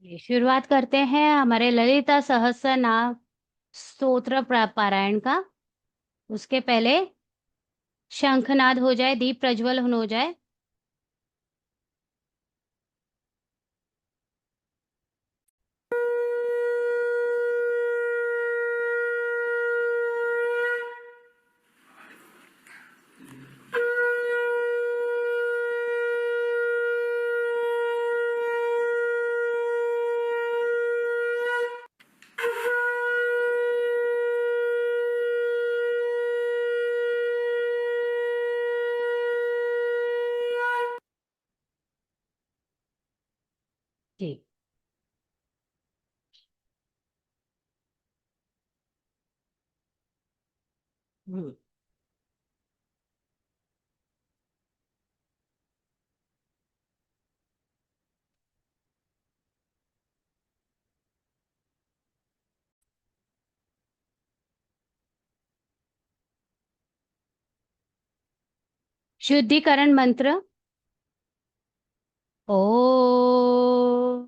ये शुरुआत करते हैं हमारे ललिता सहस्त्रनाम स्तोत्र पारायण का। उसके पहले शंखनाद हो जाए, दीप प्रज्वल हो जाए। जी। हम्म। शुद्धिकरण मंत्र। ओ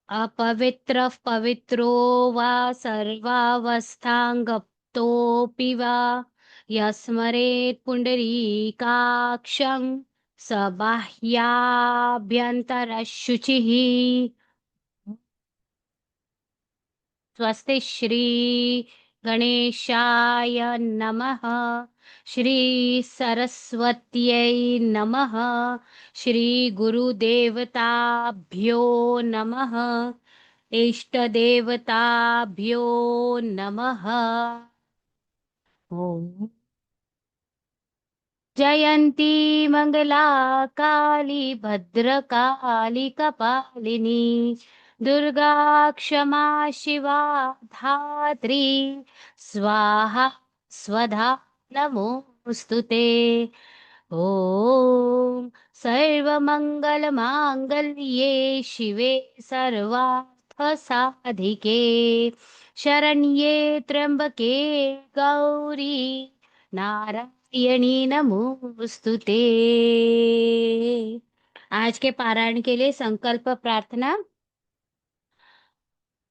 अपवित्रः पवित्रो वा सर्वावस्थांगप्तोऽपि वा यस्मरेत् पुण्डरीकाक्षं स बाह्याभ्यन्तरशुचिः। स्वस्ति श्री गणेशाय नमः। श्री सरस्वत्यै नमः। श्री गुरुदेवताभ्यो नमः। इष्टदेवताभ्यो नमः। ओम। जयंती मंगला काली भद्रकाली कपालिनी दुर्गा क्षमा शिवा धात्री स्वाहा स्वधा नमोस्तुते। ओम सर्वमंगल मांगल्ये शिवे सर्वार्थ साधिके शरण्ये त्र्यंबके गौरी नारायणी नमोस्तुते। आज के पारायण के लिए संकल्प प्रार्थना।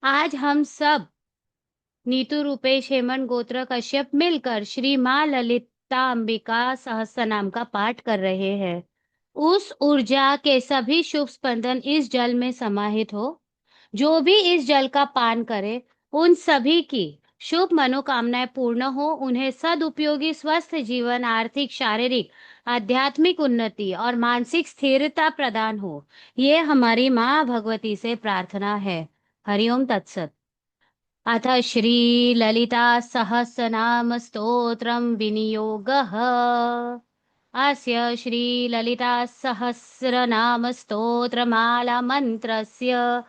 आज हम सब नीतू रूपेश हेमंत गोत्र कश्यप मिलकर श्री माँ ललिता अंबिका सहस्त्र नाम का पाठ कर रहे हैं। उस ऊर्जा के सभी शुभ स्पंदन इस जल में समाहित हो। जो भी इस जल का पान करे उन सभी की शुभ मनोकामनाएं पूर्ण हो, उन्हें सदुपयोगी स्वस्थ जीवन, आर्थिक, शारीरिक, आध्यात्मिक उन्नति और मानसिक स्थिरता प्रदान हो। ये हमारी माँ भगवती से प्रार्थना है। हरिओम तत्सत। अथ श्री ललिता सहस्रनाम स्तोत्रम विनियोगः। अस्य श्री ललिता सहस्रनाम स्तोत्रमाला मंत्रस्य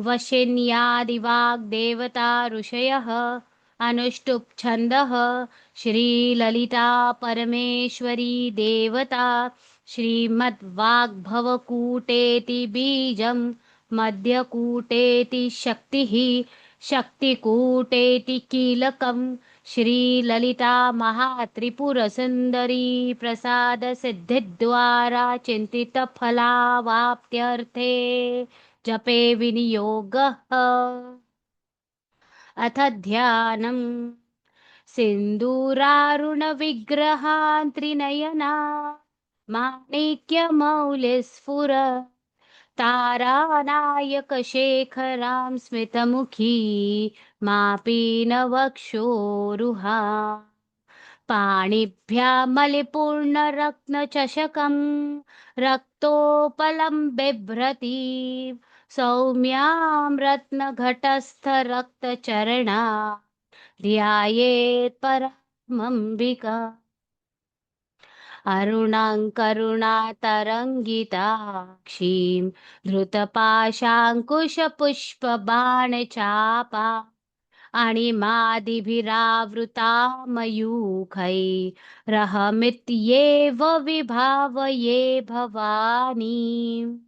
वशिन्यादिवाग्देवता ऋषयः अनुष्टुप् छन्दः श्रीललिता परमेश्वरी देवता श्रीमद्वाग्भवकूटेति बीजं मध्यकूटेति शक्तिः शक्तिकूटेति कीलकम् श्रीललिता महात्रिपुरसुन्दरी प्रसाद सिद्धिद्वारा चिन्तितफलावाप्त्यर्थे जपे विनियोगः। अथ ध्यानम्। सिन्दूरारुणविग्रहान् त्रिनयना माणिक्यमौलिस्फुर तारानायकशेखरां स्मितमुखी मापीनवक्षोरुहा पाणिभ्यामलिपूर्णरत्नचषकं रक्तोपलं बिभ्रतीं सौम्यां रत्नघटस्थरक्तचरणा ध्यायेत् परमम्बिका अरुणां करुणातरङ्गिताक्षीं धृतपाशाङ्कुशपुष्पबाणचापा अणिमादिभिरावृता मयूखैरहमित्येव विभावये भवानी।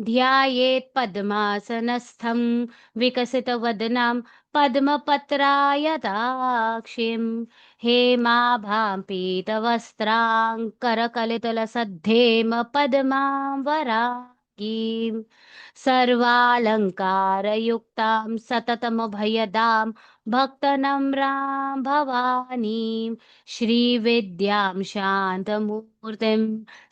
ध्यायेत् पद्मासनस्थं विकसितवदनां पद्मपत्रायताक्षीं हेमाभां पीतवस्त्रां करकलितलसद्धेम पद्मां वरा गीं सर्वालङ्कारयुक्तां सततमभयदां भक्तनम्रां भवानीं श्रीविद्यां शान्तमूर्तिं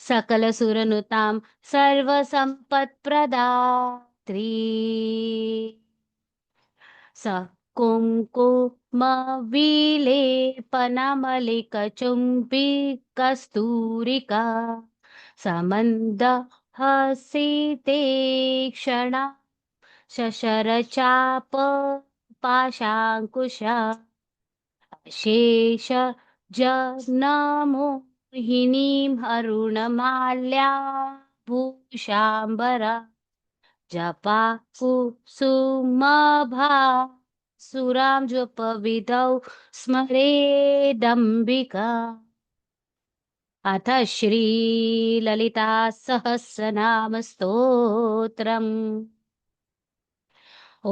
सकलसुरनुतां सर्वसम्पत्प्रदात्री स कुङ्कुमविलेपनमलिकचुम्बिकस्तूरिका समन्दहसिते क्षणा शशरचापपाशाङ्कुशा शेषजनमोहिनीं अरुणमाल्याभूषाम्बरा जपा कुसुमभासुरां जपविधौ स्मरेदम्बिका अथ श्रीललिता सहस्रनाम स्तोत्रम्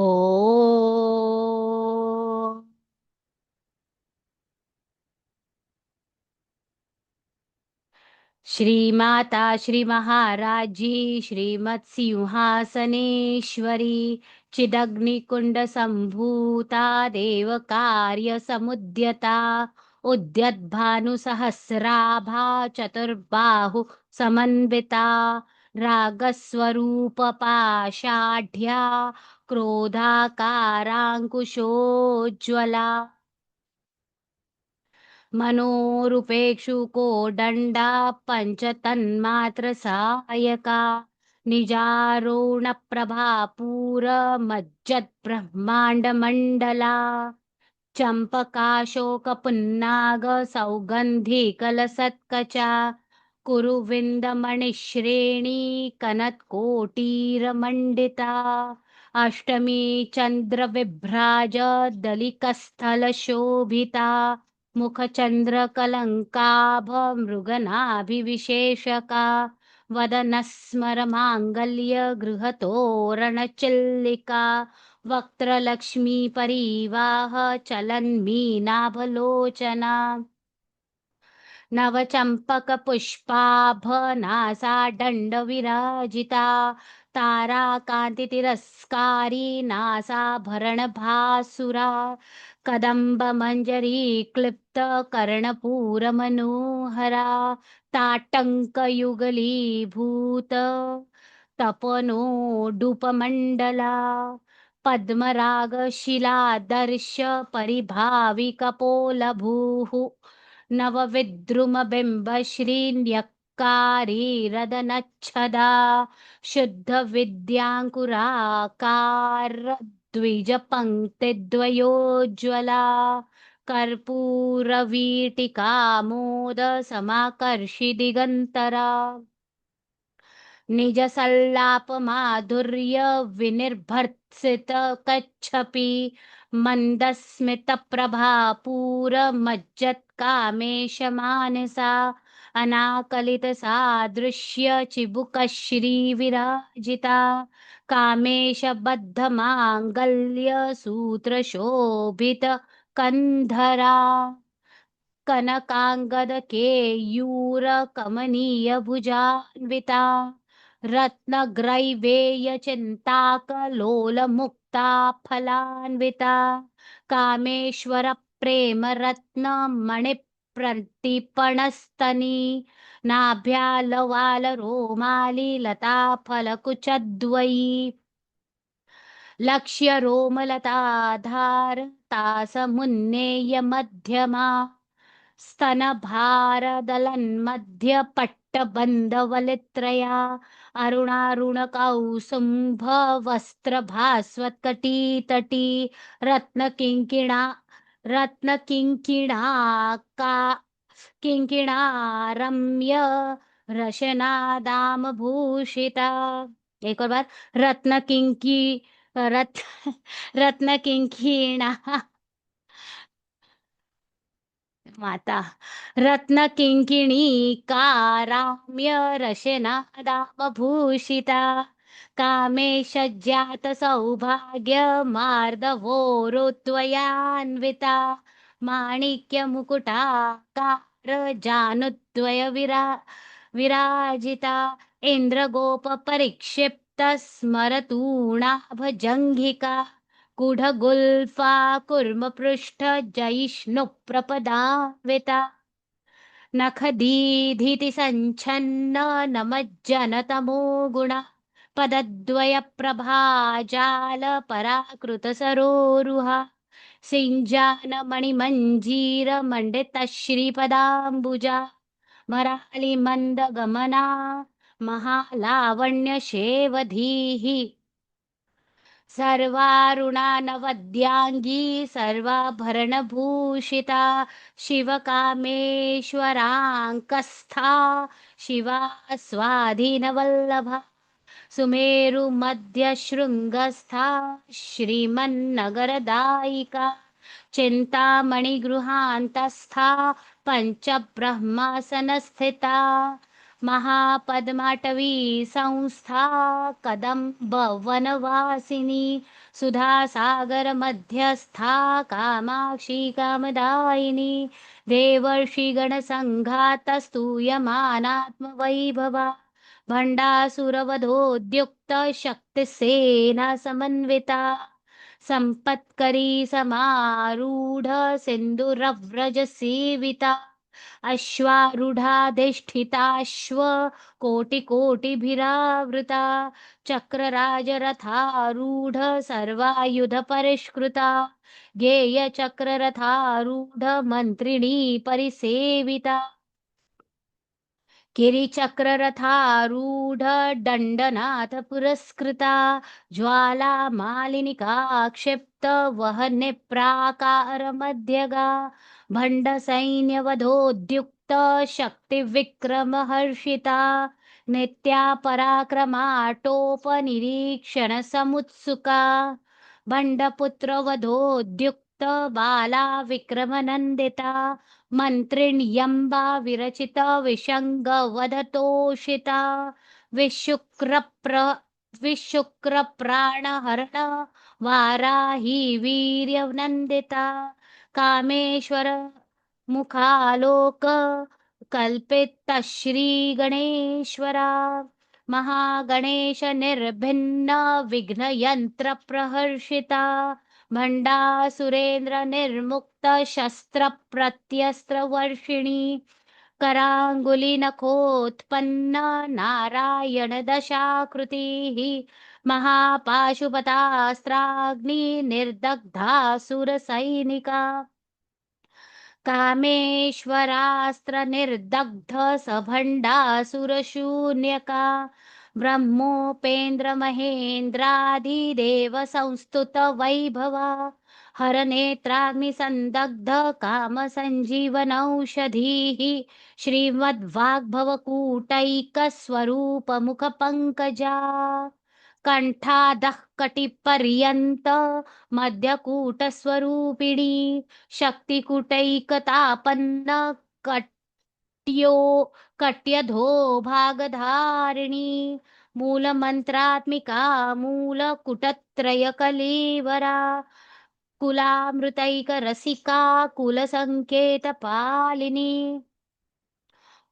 ओ श्रीमाता श्रीमहाराजी श्रीमत्सिंहासनेश्वरी चिदग्निकुण्डसम्भूता देवकार्यसमुद्यता उद्यद्भानुसहस्राभा चतुर्बाहु समन्विता रागस्वरूपपाषाढ्या क्रोधाकाराङ्कुशोज्ज्वला मनोरूपेक्षुकोदण्डा पञ्चतन्मात्रसहायका निजारुणप्रभापूरमज्जद्ब्रह्माण्डमण्डला चम्पकाशोकपुन्नाग सौगन्धिकलसत्कचा कुरुविन्दमणिश्रेणी कनत्कोटीरमण्डिता अष्टमी चन्द्रविभ्राज दलिकस्थलशोभिता मुखचन्द्रकलङ्काभमृगनाभिविशेषका वदनस्मरमाङ्गल्य गृहतोरणचिल्लिका वक्त्रलक्ष्मीपरिवाह चलन्मीनाभलोचना नवचम्पकपुष्पाभनासादण्डविराजिता ताराकान्तितिरस्कारी नासाभरणभासुरा कदम्बमञ्जरीक्लिप्तकर्णपूरमनोहरा ताटङ्कयुगलीभूत तपनोडुपमण्डला पद्मरागशिलादर्श परिभाविकपोलभूः नवविद्रुमबिम्बश्रीन्यक्कारीरदनच्छदा शुद्धविद्याङ्कुराकार द्विजपङ्क्तिद्वयोज्ज्वला कर्पूरवीटिकामोदसमाकर्षि दिगन्तरा निजसल्लापमाधुर्य विनिर्भर्त्सित कच्छपि मन्दस्मितप्रभापूरमज्जत्कामेशमानसा अनाकलितसादृश्य चिबुकश्रीविराजिता कामेशबद्धमाङ्गल्यसूत्रशोभित कन्धरा कनकाङ्गदकेयूरकमनीयभुजान्विता रत्नग्रैवेयचिन्ताकलोलमुक्ता फलान्विता कामेश्वरप्रेमरत्नमणिप्रतिपणस्तनी नाभ्यालवालरोमाली लताफलकुचद्वयी लक्ष्यरोमलताधार तासमुन्नेयमध्यमा स्तनभारदलन्मध्यपट्टबन्धवलित्रया अरुणारुणकौसुम्भवस्त्रभास्वत्कटीतटी रत्नकिङ्किणा रत्नकिङ्किणाका किङ्किणारम्य रशनादामभूषिता एक और बार रत्नकिङ्की रत्न रत्नकिङ्किणा माता रत्नकिङ्किणीकाराम्य रशनादामभूषिता कामेशज्जातसौभाग्यमार्दवोरुत्वयान्विता माणिक्यमुकुटाकार जानुद्वय विराजिता इन्द्रगोपपरिक्षिप्तस्मरतूणाभजङ्घिका कुढगुल्फा कुर्मपृष्ठ जयिष्णुप्रपदान्विता नखदीधिति सञ्छन्न नमज्जनतमो गुण पदद्वयप्रभाजाल पराकृतसरोरुहा सिञ्जानमणिमञ्जीरमण्डितश्रीपदाम्बुजा मरालिमन्दगमना महालावण्यशेवधीः सर्वारुणा नवद्याङ्गी सर्वाभरणभूषिता शिवकामेश्वराङ्कस्था शिवा स्वाधीनवल्लभा सुमेरुमध्यशृङ्गस्था श्रीमन्नगरदायिका चिन्तामणिगृहान्तस्था पञ्चब्रह्मासनस्थिता महापद्माटवी संस्था कदम्बवनवासिनी सुधासागरमध्यस्था कामाक्षी कामदायिनी देवर्षिगणसङ्घातस्तूयमानात्मवैभवा भण्डासुरवधोद्युक्त शक्तिसेना समन्विता सम्पत्करी समारूढ सिन्दूरव्रज सेविता अश्वारूढाधिष्ठिताश्व कोटिकोटिभिरावृता चक्रराजरथारूढ सर्वायुध परिष्कृता गेयचक्ररथारूढ मन्त्रिणी परिसेविता गिरिचक्ररथारूढ दण्डनाथ पुरस्कृता ज्वालामालिनिका क्षिप्त वह्नि प्राकारमध्यगा भण्डसैन्यवधोद्युक्त शक्तिविक्रमहर्षिता नित्या पराक्रमाटोपनिरीक्षणसमुत्सुका भण्डपुत्रवधोद्युक्त बाला विक्रमनन्दिता मन्त्रिण्यम्बा विरचित विषङ्गवधतोषिता विशुक्रप्राणहरण वाराही वीर्यनन्दिता कामेश्वर मुखालोक कल्पितश्रीगणेश्वरा महागणेश निर्भिन्न विघ्नयन्त्र प्रहर्षिता भण्डासुरेन्द्र निर्मुक्त शस्त्र प्रत्यस्त्र वर्षिणी कराङ्गुलिनखोत्पन्न नारायण दशाकृतिः महापाशुपतास्त्राग्नि निर्दग्धासुरसैनिका कामेश्वरास्त्र निर्दग्ध सभण्डासुरशून्यका ब्रह्मोपेन्द्र महेन्द्रादिदेव संस्तुत वैभवा हरनेत्राग्निसन्दग्ध कामसञ्जीवनौषधीः श्रीमद्वाग्भवकूटैकस्वरूपमुखपङ्कजा कण्ठादः कटिपर्यन्त मध्यकूटस्वरूपिणी शक्तिकुटैकतापन्न कट्यो कट्यधो भागधारिणी मूलमन्त्रात्मिका मूलकुटत्रयकलेवरा कुलामृतैकरसिका कुलसङ्केतपालिनी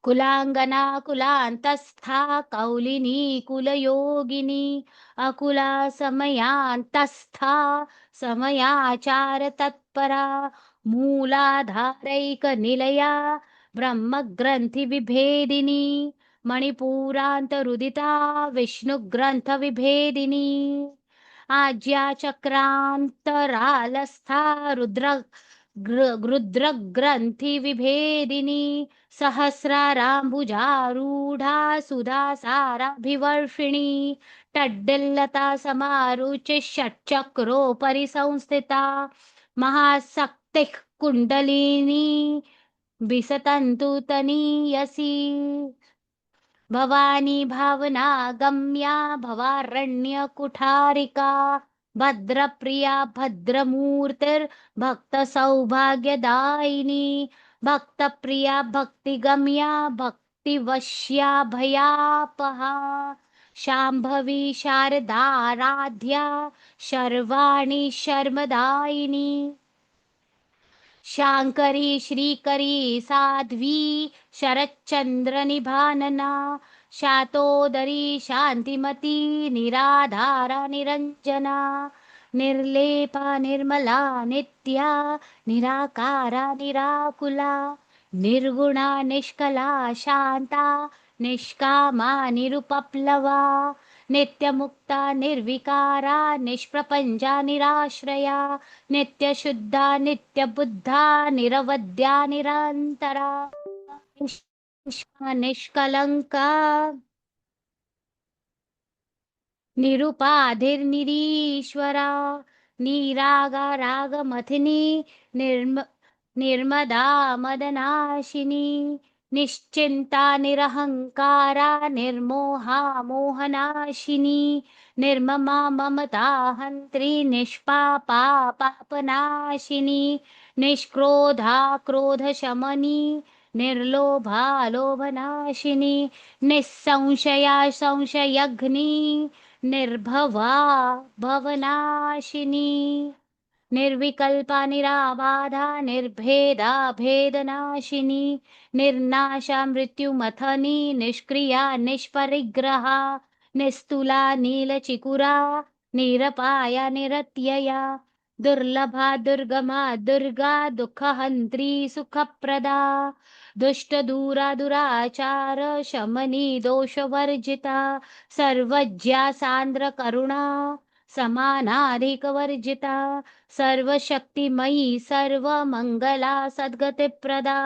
कुलाङ्गना कुलान्तस्था कौलिनी कुलयोगिनी अकुला समयान्तस्था समयाचार तत्परा मूलाधारैकनिलया ब्रह्मग्रन्थिविभेदिनी मणिपुरान्तरुदिता विष्णुग्रन्थविभेदिनी आज्याचक्रान्तरालस्था रुद्रग्रन्थिविभेदिनी सहस्राराम्बुजारूढा सुधासाराभिवर्षिणी टड्डिल्लता समारुचिः षट्चक्रोपरि संस्थिता महाशक्तिः कुण्डलिनी विसतन्तुतनीयसी भवानी भावना गम्या भवारण्यकुठारिका भद्रप्रिया भद्रमूर्तिर्भक्तसौभाग्यदायिनी भक्तप्रिया भक्तिगम्या भक्तिवश्या भयापहा शाम्भवी शारदाराध्या शर्वाणि शर्मदायिनी शाङ्करी श्रीकरी साध्वी शरच्चन्द्रनिभानना शातोदरी शान्तिमती निराधारा निरञ्जना निर्लेपा निर्मला नित्या निराकारा निराकुला निर्गुणा निष्कला शान्ता निष्कामा निरुपप्लवा नित्यमुक्ता निर्विकारा निष्प्रपञ्चा निराश्रया नित्यशुद्धा नित्यबुद्धा निरवद्या निरन्तरा निष्कलङ्का निरुपाधिर्निरीश्वरा निरागारागमथिनी निर्मदा मदनाशिनी निश्चिन्ता निरहङ्कारा निर्मोहा मोहनाशिनी निर्ममा ममता हन्त्री निष्पापा पापनाशिनी निष्क्रोधा क्रोधशमनी निर्लोभा लोभनाशिनी निस्संशया संशयघ्नी निर्भवा भवनाशिनी निर्विकल्पा निराबाधा निर्भेदा भेदनाशिनी निर्नाशा मृत्युमथनी निष्क्रिया निष्परिग्रहा निस्तुला नीलचिकुरा निरपाया निरत्यया दुर्लभा दुर्गमा दुर्गा दुःखहन्त्री सुखप्रदा दुष्टदूरा दुराचार शमनी दोषवर्जिता सर्वज्ञा सान्द्र करुणा समानाधिकवर्जिता सर्वशक्तिमयी सर्वमङ्गला सद्गतिप्रदा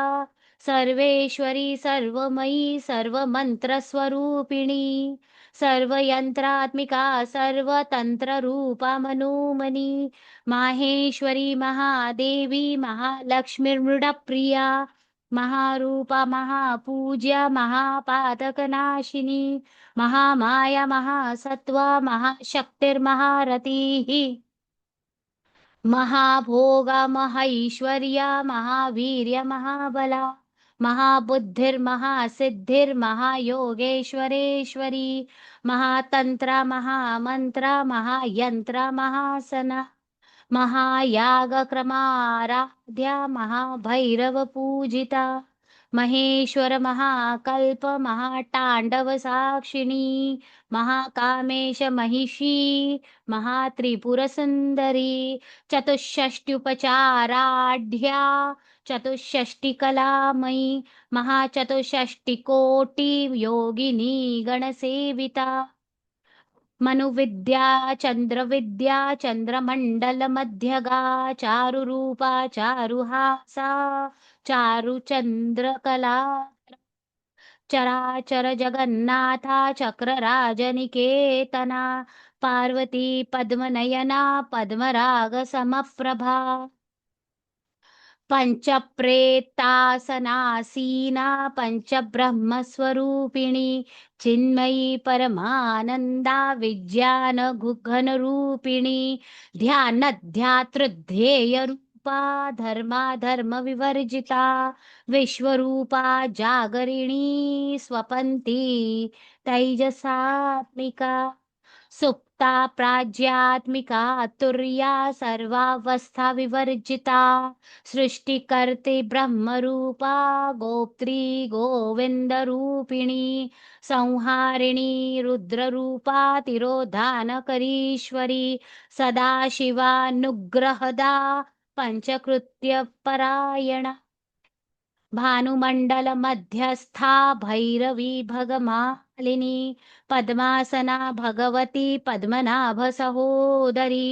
सर्वेश्वरी सर्वमयी सर्वमन्त्रस्वरूपिणी सर्वयन्त्रात्मिका सर्वतन्त्ररूपा मनोमनी माहेश्वरी महादेवी महालक्ष्मीर्मृडप्रिया महारूपा महापूज्या महापातकनाशिनी महामाया महासत्त्वा महाशक्तिर्महारतिः महाभोगा महैश्वर्या महावीर्य महाबला महाबुद्धिर्महासिद्धिर्महायोगेश्वरेश्वरी महातन्त्रा महामन्त्रा महायन्त्रा महासना महायागक्रमाराध्या महाभैरवपूजिता महेश्वर महाकल्प महाताण्डव साक्षिणी महाकामेश महिषी महात्रिपुरसुन्दरी चतुष्षष्ट्युपचाराढ्या चतुष्षष्टिकलामयी महाचतुष्षष्टिकोटि योगिनी गणसेविता मनुविद्या चन्द्रविद्या चन्द्रमण्डलमध्यगा चारुरूपा चारुहासा चारुचन्द्रकला चराचर जगन्नाथा चक्रराजनिकेतना पार्वती पद्मनयना पद्मरागसमप्रभा पञ्चप्रेतासनासीना पञ्चब्रह्मस्वरूपिणी चिन्मयी परमानन्दा विज्ञानघनरूपिणी ध्यानध्यातृध्येयरूपा धर्माधर्मविवर्जिता विश्वरूपा जागरिणी स्वपन्ती तैजसात्मिका सुप्ता प्राज्ञात्मिका तुर्या सर्वावस्था विवर्जिता सृष्टिकर्त्री ब्रह्मरूपा गोप्त्री गोविन्दरूपिणी संहारिणी रुद्ररूपा तिरोधानकरीश्वरी सदाशिवानुग्रहदा पञ्चकृत्यपरायणा भानुमण्डल मध्यस्था भैरवी भगमालिनी पद्मासना भगवती पद्मनाभ सहोदरी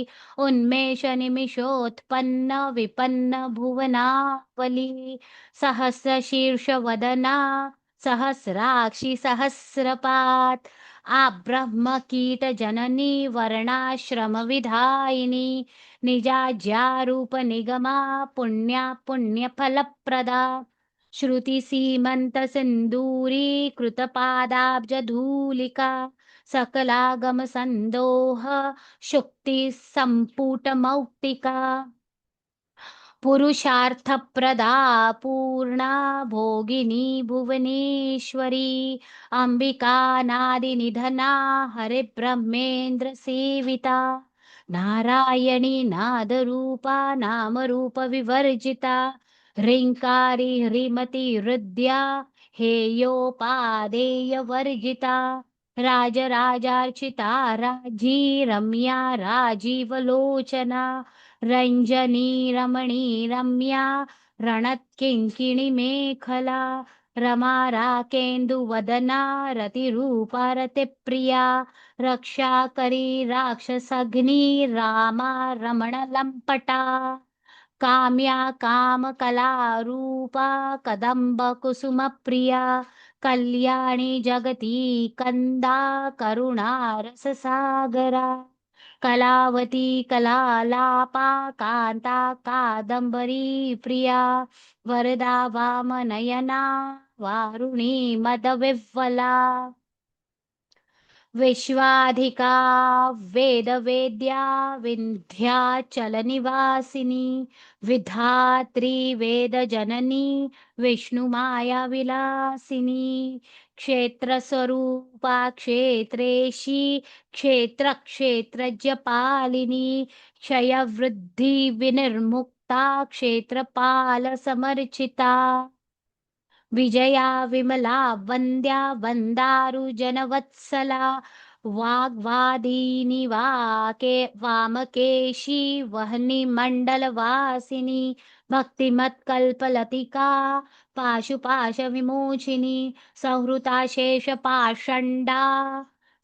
उन्मेष निमिषोत्पन्न विपन्न भुवनावली सहस्रशीर्ष वदना सहस्राक्षि सहस्रपात् आब्रह्म कीट जननी वर्णाश्रम विधायिनी निजाज्यारूप निगमा पुण्या पुण्यफलप्रदा श्रुतिसीमन्तसिन्दूरीकृतपादाब्जधूलिका सकलागमसन्दोह शुक्तिसम्पुटमौक्तिका पुरुषार्थप्रदा पूर्णा भोगिनी भुवनेश्वरी अम्बिकानादिनिधना हरिब्रह्मेन्द्र सेविता नारायणी नादरूपा नामरूपविवर्जिता ह्रीङ्कारी ह्रीमती हृद्या हेयोपादेयवर्जिता राजराजार्चिता राजी रम्या राजीवलोचना रञ्जनी रमणी रम्या रणत्किङ्किणी मेखला रमा राकेन्दुवदना रतिरूपा रतिप्रिया रक्षाकरी राक्षसघ्नी रामा रमणलम्पटा काम्या कामकलारूपा कदम्बकुसुमप्रिया कल्याणी जगती कन्दा करुणा रससागरा कलावती कलालापा कान्ता कादम्बरी प्रिया वरदा वामनयना वारुणी मदविह्वला विश्वाधिका वेदवेद्या विन्ध्याचलनिवासिनी विधात्री वेदजननी विष्णुमायाविलासिनी क्षेत्रस्वरूपा क्षेत्रेशी क्षेत्रक्षेत्रज्ञपालिनी क्षयवृद्धिविनिर्मुक्ता क्षेत्रपालसमर्चिता विजया विमला वन्द्या वन्दारुजनवत्सला वाग्वादिनी वाके वामकेशी वह्नि मण्डलवासिनी भक्तिमत्कल्पलतिका पाशुपाशविमोचिनी संहृता शेषपाषण्डा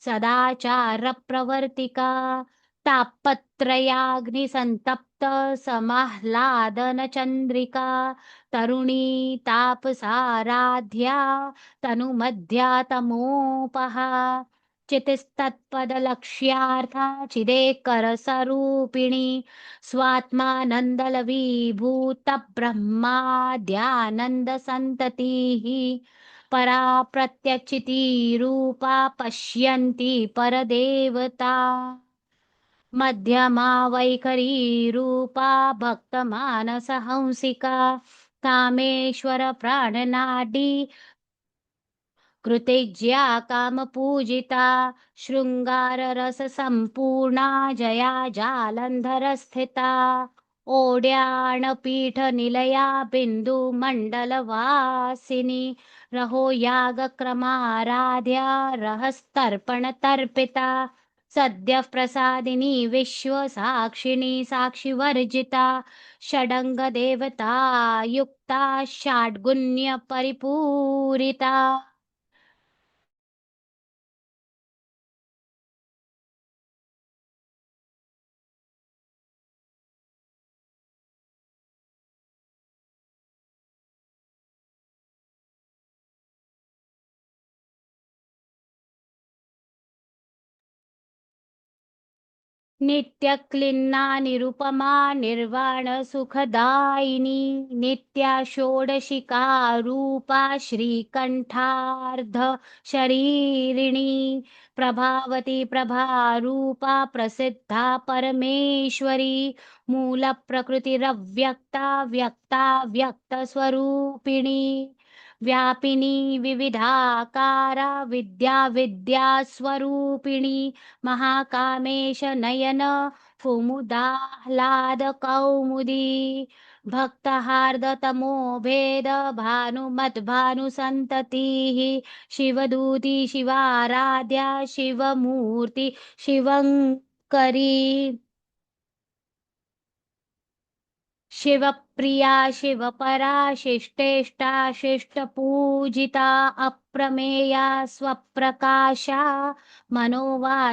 सदाचारप्रवर्तिका तापत्रयाग्निसन्तप्त समाह्लादनचन्द्रिका तरुणी तापसाराध्या तनुमध्या तमोपहा चितिस्तत्पदलक्ष्यार्था चिदेकरस्वरूपिणी स्वात्मानन्दलवीभूतब्रह्माद्यानन्दसन्ततिः परा प्रत्यक्षितिरूपा पश्यन्ति परदेवता मध्यमा वैखरी रूपा भक्तमानसहंसिका कामेश्वर प्राणनाडी कृतिज्या कामपूजिता शृङ्गाररससम्पूर्णा जया जालन्धरस्थिता ओड्याणपीठनिलया बिन्दुमण्डलवासिनी रहो यागक्रमाराध्या रहस्तर्पणतर्पिता सद्यः प्रसादिनी विश्वसाक्षिणी साक्षिवर्जिता षडङ्गदेवता युक्ता षड्गुण्यपरिपूरिता नित्यक्लिन्ना निरुपमा निर्वाणसुखदायिनी नित्या षोडशिका रूपा श्रीकण्ठार्ध शरीरिणी प्रभावती प्रभारूपा प्रसिद्धा परमेश्वरी मूलप्रकृतिरव्यक्ता व्यक्ता व्यक्तस्वरूपिणी व्यापिनी विविधाकारा विद्या विद्यास्वरूपिणी महाकामेश नयन कुमुदाह्लाद कौमुदी भक्तहार्दतमो भेद भानुमद्भानुसन्ततिः शिवदूती शिवाराध्या शिवमूर्ति शिवङ्करी शिवप्रिया शिवपरा शिष्टेष्टा शिष्टपूजिता अप्रमेया स्वप्रकाशा मनोवाचामगोचरा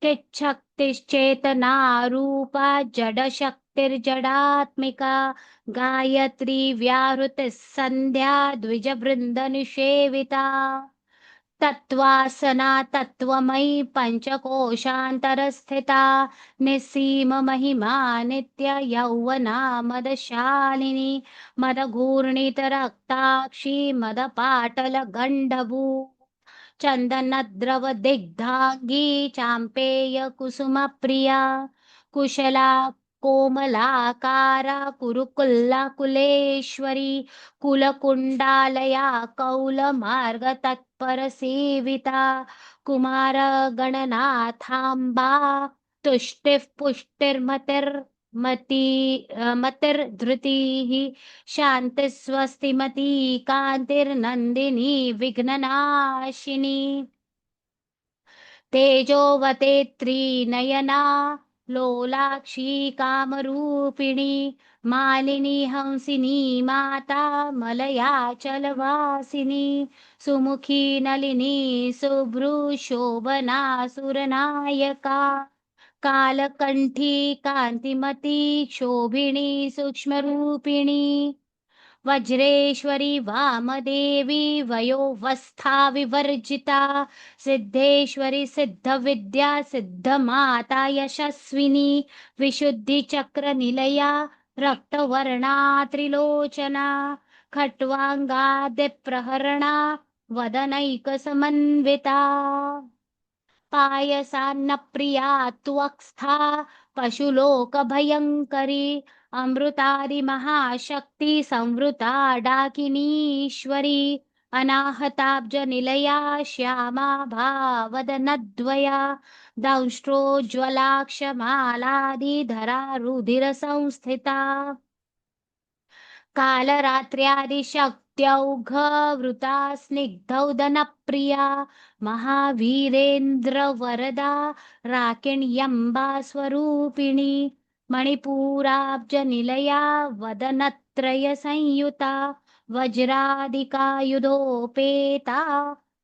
चिच्छक्तिश्चेतनारूपा जडशक्तिर्जडात्मिका गायत्री व्याहृतिः सन्ध्या द्विजवृन्दनिषेविता तत्त्वासना तत्त्वमयी पञ्चकोशान्तरस्थिता निस्सीममहिमा नित्य यौवना मदशालिनी मदघूर्णितरक्ताक्षी मदपाटलगण्डभू चन्दनद्रवदिग्धाङ्गी चाम्पेयकुसुमप्रिया कुशला कोमलाकारा कुरुकुल्लाकुलेश्वरी कुलकुण्डालया कौलमार्गतत्परसेविता कुमारगणनाथाम्बा तुष्टिः पुष्टिर्मतिर् मतिर्धृतिः शान्तिस्वस्तिमती कान्तिर्नन्दिनी विघ्ननाशिनी तेजोवतेत्री नयना लोलाक्षी कामरूपिणी मालिनी हंसिनी माता मलया चलवासिनी सुमुखी नलिनी शुभ्रुशोभना सुरनायका कालकण्ठी कान्तिमती शोभिनी सूक्ष्मरूपिणी वज्रेश्वरी वामदेवी वयोवस्था विवर्जिता सिद्धेश्वरी सिद्धविद्या सिद्धमाता यशस्विनी विशुद्धिचक्रनिलया रक्तवर्णा त्रिलोचना खट्वाङ्गादिप्रहरणा वदनैकसमन्विता पायसान्नप्रिया त्वक्स्था पशुलोकभयङ्करी अमृतादिमहाशक्ति संवृता डाकिनीश्वरी अनाहताब्जनिलया श्यामा भावदनद्वया दंष्ट्रोज्ज्वलाक्षमालादिधरा रुधिरसंस्थिता कालरात्र्यादिशक्त्यौघवृता स्निग्धौदनप्रिया महावीरेन्द्रवरदा राकिण्यम्बा स्वरूपिणी मणिपूराब्जनिलया वदनत्रयसंयुता वज्रादिकायुधोपेता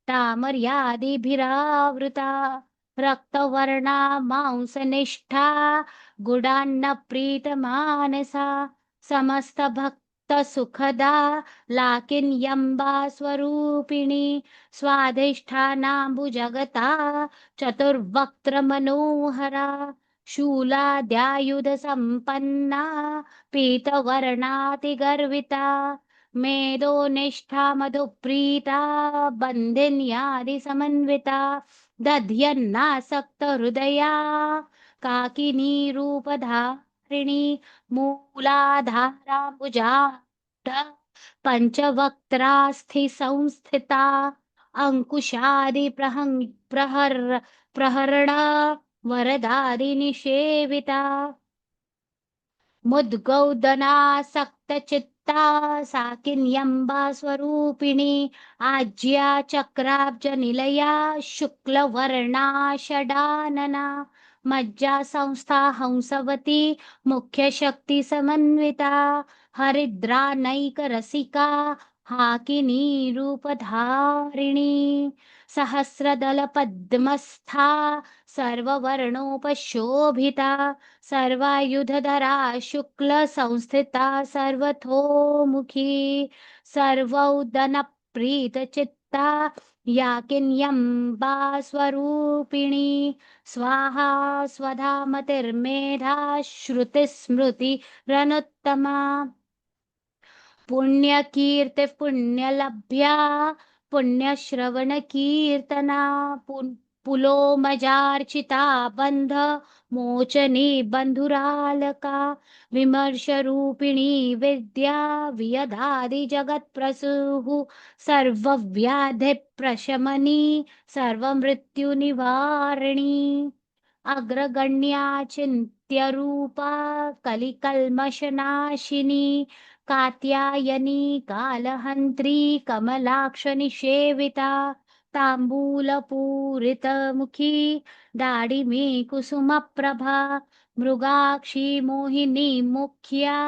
तामर्यादिभिरावृता रक्तवर्णा मांसनिष्ठा गुडान्नप्रीतमानसा समस्तभक्तसुखदा लाकिन्यम्बा स्वरूपिणी स्वाधिष्ठानाम्बुजगता चतुर्वक्त्रमनोहरा शूलाद्यायुधसम्पन्ना पीतवर्णातिगर्विता मेदोनिष्ठा मधुप्रीता बन्धिन्यादिसमन्विता दध्यन्नासक्तहृदया काकिनीरूपधारिणी मूलाधाराम्बुजाढ पञ्चवक्त्रास्थि संस्थिता प्रहरण वरदादिनिषेविता मुद्गौदनासक्तचित्ता साकिन्यम्बा स्वरूपिणी आज्या चक्राब्जनिलया शुक्लवर्णा षडानना मज्जा संस्था हंसवती मुख्यशक्तिसमन्विता हरिद्रानैकरसिका हाकिनी रूपधारिणी सहस्रदलपद्मस्था सर्ववर्णोपशोभिता सर्वायुधधरा शुक्लसंस्थिता सर्वतोमुखी सर्वौदनप्रीतचित्ता याकिन्यम्बा स्वरूपिणी स्वाहा स्वधा मतिर्मेधा श्रुतिस्मृतिरनुत्तमा पुण्यकीर्ति पुण्यलभ्या पुण्यश्रवणकीर्तना पुलोमजार्चिता बन्ध मोचनी बन्धुरालका विमर्शरूपिणी विद्या वियधादि जगत्प्रसूः सर्वव्याधिप्रशमनी सर्वमृत्युनिवारिणी अग्रगण्या चिन्त्यरूपा कलिकल्मषनाशिनी कात्यायनी कालहन्त्री कमलाक्षनिषेविता ताम्बूलपूरितमुखी दाडिमी कुसुमप्रभा मृगाक्षी मोहिनी मुख्या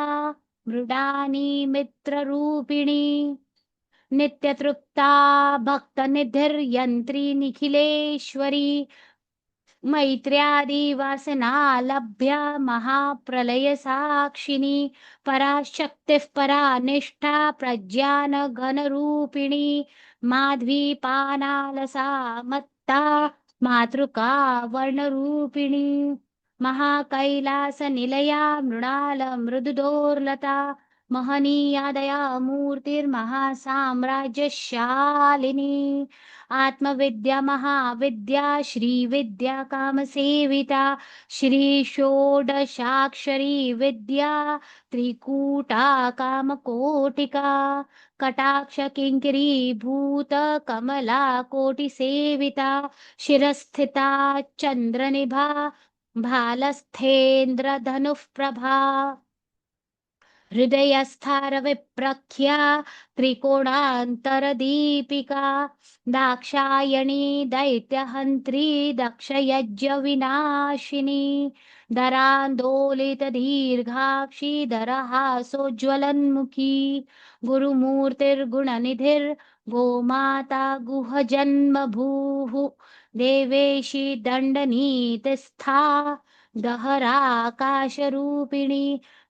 मृडानी मित्ररूपिणी नित्यतृप्ता भक्तनिधिर्यन्त्री निखिलेश्वरी मैत्र्यादिवासनालभ्या महाप्रलयसाक्षिणी पराशक्तिः परा निष्ठा प्रज्ञानघनरूपिणी माध्वीपानालसा मत्ता मातृका वर्णरूपिणी महाकैलासनिलया मृणालमृदुदोर्लता महनीयादया मूर्तिर्महासाम्राज्यशालिनी आत्मविद्या महाविद्या श्रीविद्या कामसेविता श्री षोडशाक्षरी विद्या त्रिकूटा कामकोटिका कटाक्ष किङ्किरी भूत कमला कोटिसेविता शिरस्थिता चन्द्रनिभा भालस्थेन्द्रधनुः प्रभा हृदयस्थारविप्रख्या त्रिकोणान्तरदीपिका दाक्षायणी दैत्यहन्त्री दक्षयज्ञविनाशिनी दरान्दोलितदीर्घाक्षी दरहासोज्ज्वलन्मुखी गुरुमूर्तिर्गुणनिधिर्गोमाता गुहजन्मभूः देवेशी दण्डनीतिस्था दहराकाशरूपिणी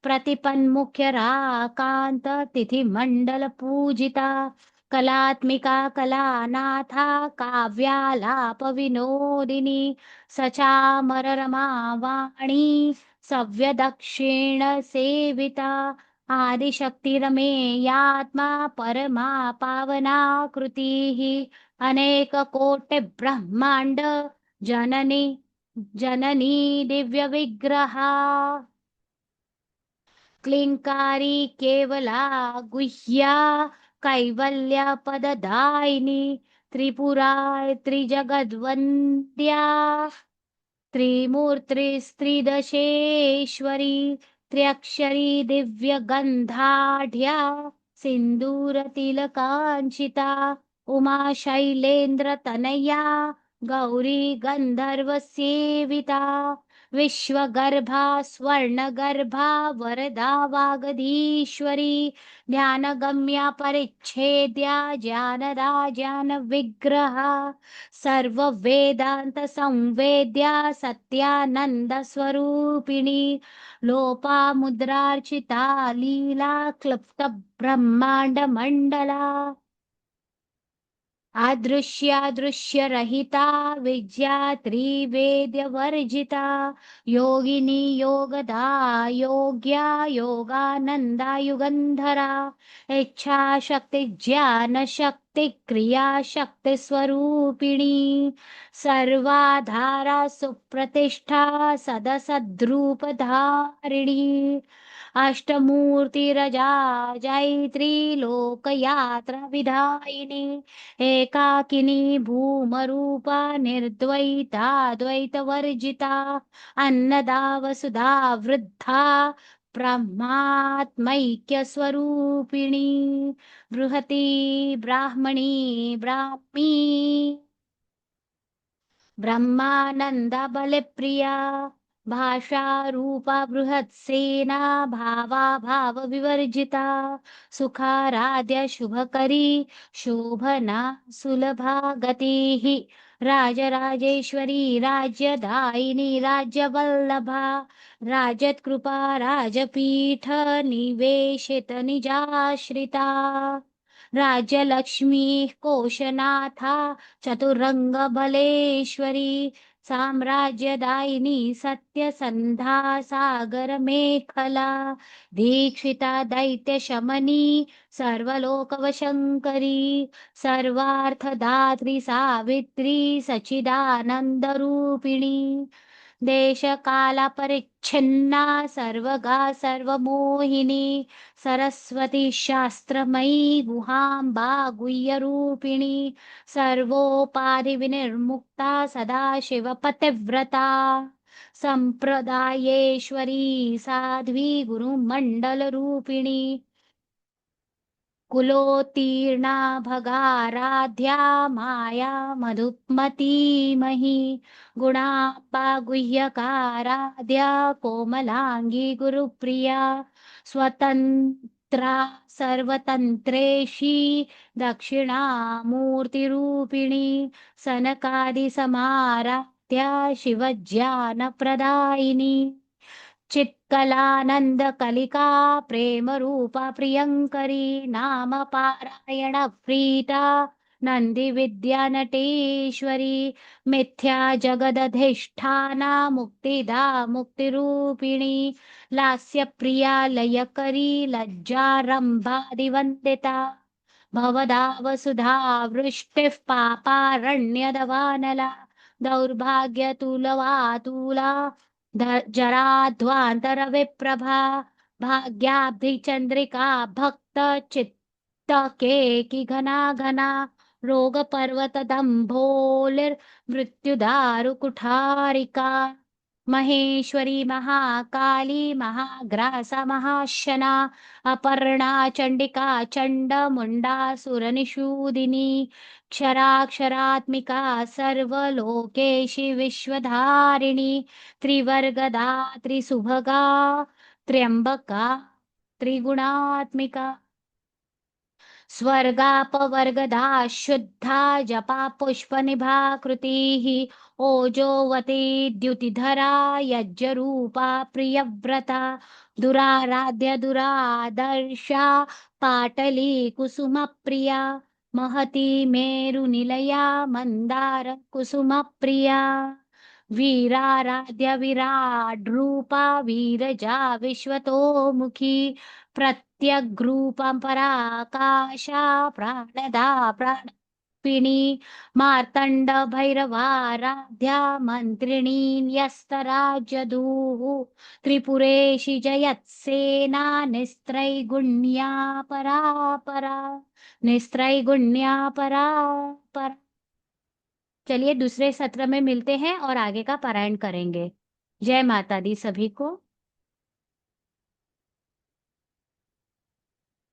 प्रतिपन्मुख्यराकान्त तिथिमण्डल पूजिता कलात्मिका कलानाथा काव्यालाप विनोदिनी सचामररमा वाणी सव्यदक्षिण सेविता आदिशक्तिरमेयात्मा परमा पावनाकृतिः अनेककोटिब्रह्माण्ड जननी जननी दिव्यविग्रहा क्लिङ्कारी केवला गुह्या कैवल्यपददायिनी त्रिपुरा त्रिजगद्वन्द्या त्रिमूर्तिस्त्रिदशेश्वरी त्र्यक्षरी दिव्यगन्धाढ्या सिन्दूरतिलकाञ्चिता उमा शैलेन्द्रतनया गौरी गन्धर्वसेविता विश्वगर्भा स्वर्णगर्भा वरदा वागधीश्वरी ध्यानगम्या परिच्छेद्या जानदा जानविग्रहा सर्ववेदांत संवेद्या सत्यानंद स्वरूपिणी लोपामुद्रार्चिता लीला क्लुप्त ब्रह्मांड मंडला अदृश्यादृश्यरहिता विद्या त्रिवेद्यवर्जिता योगिनी योगदा योग्या योगानन्दा युगन्धरा इच्छाशक्ति ज्ञानशक्ति क्रियाशक्ति स्वरूपिणी सर्वाधारा सुप्रतिष्ठा सदसद्रूपधारिणी अष्टमूर्तिरजा जैत्री लोकयात्रा विधायिनी एकाकिनी भूमरूपा निर्द्वैता द्वैतवर्जिता अन्नदा वसुधा वृद्धा ब्रह्मात्मैक्यस्वरूपिणी बृहती ब्राह्मणी ब्राह्मी ब्रह्मानंदा बलप्रिया भाषा रूपा बृहत्सेना भावा भाव विवर्जिता सुखाराध्य शुभकरी शोभना सुलभा गतिः राजराजेश्वरी राज्यदायिनी राज्यवल्लभा राजत्कृपा राजपीठ निवेशित निजाश्रिता राज्यलक्ष्मी कोशनाथा चतुरंगबलेश्वरी साम्राज्यदायिनी सत्यसन्धा सागरमेखला दीक्षिता दैत्यशमनी सर्वलोकवशङ्करी सर्वार्थदात्री सावित्री सच्चिदानन्दरूपिणी देशकालपरिच्छिन्ना सर्वगा सर्वमोहिनी सरस्वती शास्त्रमयी गुहाम्बा गुह्यरूपिणी सर्वोपाधिविनिर्मुक्ता सदाशिवपतिव्रता सम्प्रदायेश्वरी साध्वी गुरुमण्डलरूपिणी कुलोत्तीर्णा भगाराध्या माया मधुमतीमही गुणाम्बा गुह्यकाराध्या कोमलांगी गुरुप्रिया स्वतन्त्रा सर्वतन्त्रेशी दक्षिणामूर्तिरूपिणी सनकादिसमाराध्या शिवज्ञानप्रदायिनी चित्कलानंद कलिका प्रेम रूपा प्रियंकरी नाम पारायण प्रीता नंदी विद्या नटेश्वरी मिथ्या जगदधिष्ठाना मुक्तिदा मुक्तिरूपिणी लास्य प्रिया लयकरी लज्जारंभादिवंदिता भवदा वसुधा वृष्टिः पापारण्यदवानला दौर्भाग्यतुलवातुला जराध्वान्तरविप्रभा भाग्याब्धिचन्द्रिका भक्त चित्तकेकि घना घना रोगपर्वतदम्भोलिर्मृत्युदारुकुठारिका महेश्वरी महाकाली महाग्रासा महाशना अपर्णा चंडिका चंडमुंडा सुरनिषूदिनी क्षराक्षरात्मिका सर्वलोकेशि विश्वधारिणी त्रिवर्गदा त्रिसुभगा त्र्यंबका त्रिगुणात्मिका स्वर्गापवर्गदा शुद्धा जपा पुष्पनिभाकृतिः ओजोवती द्युतिधरा यज्ञरूपा प्रियव्रता दुराराध्य दुरादर्शा पाटली कुसुमप्रिया महती मेरुनिलया मन्दार कुसुमप्रिया वीराराध्य विराड्रूपा वीरजा विश्वतोमुखी प्रत्यग्रूपं पराकाशा प्राणदा प्राणपिणी मार्तण्ड भैरवाराध्या मन्त्रिणी न्यस्तराज्यदूः त्रिपुरेशि जयत्सेना निस्त्रैगुण्या परा परा निस्त्रैगुण्या परा परा। चलिए दूसरे सत्र में मिलते हैं और आगे का पारायण करेंगे। जय माता दी सभी को।